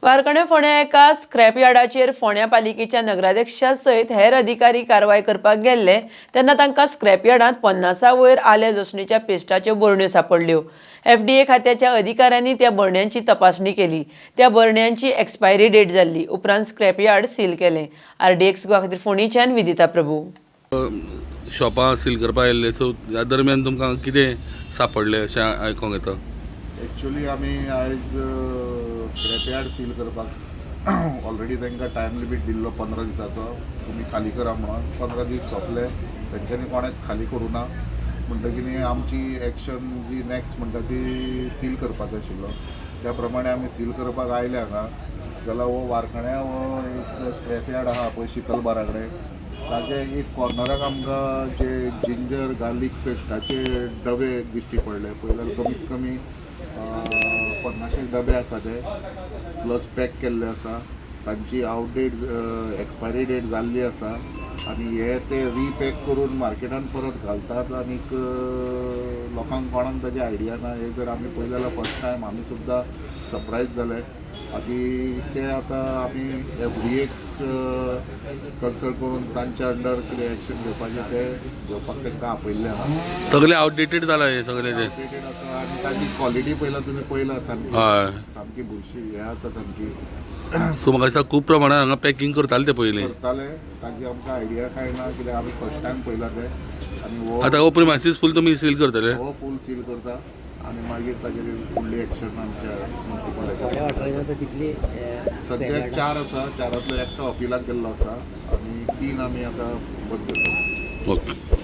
वारकणे फोंड्या एका स्क्रॅप यार्डाचेर फोंड्या पालिकेच्या नगराध्यक्षा सयत हेर अधिकारी कारवाय करपाक गेल्ले तेन्ना तांकां स्क्रॅप यार्डांत 50 वयर आले लसणीच्या पेस्टाच्यो बरण्यो सांपडल्यो। FDA खात्याच्या अधिकाऱ्यांनी त्या बरण्यांची तपासणी केली। त्या बरण्यांची एक्सपायरी डेट जाल्ली। उपरांत स्क्रॅप यार्ड सील केलें। RDX गोवा खातीर फोंडेच्यान विदिता प्रभू। शॉपां सील करपाक आयिल्ले, सो ह्या दरम्यान तुमकां कितें सांपडलें अशें आयकोंक येता? एक्चुअली आमी आयज स्क्रॅप यार्ड सील करपाक ऑलरेडी तांकां टायम लिमीट दिल्लो 15 दिसाचो, तुमी खाली करा म्हणून। 15 दीस सोंपले, तेंच्यांनी कोणेच खाली करूं ना म्हणटकीर आमची एक्शन जी नॅक्स्ट म्हणटा ती सील करपाचो आशिल्लो। त्या प्रमाणे आमी सील करपाक आयले हांगा। जाल्यार हो वारकण्या हो एक स्क्रॅप यार्ड आहा पळय शीतलबारा कडेन, ताचे एक कॉर्नराक आमकां जे जिंजर गार्लीक पेस्टाचे डबे दिश्टी पडले। पळयल्यार कमीत कमी 50 डबे आसा ते, प्लस पॅक केल्ले आसा। तांची आउटडेट एक्सपायरी डेट जाल्ली आसा आनी हे ते रिपॅक करून मार्केटान परत घालतात आनीक लोकांक कोणाक ताजी आयडिया ना। हे जर आमी पळयलें जाल्यार फर्स्ट टायम आमी सुद्दां सरप्रायज जाले आनी ते आतां आमी एफडीएक कन्सल्ट करून तांच्या अंडर कितें एक्शन घेवपाचें तें घेवपाक तांकां आपयल्लें आहा। सगळे आउटडेटेड जाला हे सगळे ते आउटडेटेड आसा आनी ताजी क्वॉलिटी पयला तुमी पयला सामकी हय सामकी बुरशी हे आसा सामकी। सो म्हाका दिसता खूब प्रमाणात हांगा पॅकिंग करताले ते पयलीं करताले, ताजी आमकां आयडिया काय ना कित्याक आमी फर्स्ट टायम पयला ते। आनी हो आतां हो प्रिमायसीस फूल तुमी सील करतले? हो फूल सील करता आनी मागीर ताजेर फुडली एक्शन आमच्या म्युनिसिपल सद्याक 4 आसा, 4रांतलो एकटो अपिलाक गेल्लो आसा आनी 3 आमी आतां बंद करता। ओके।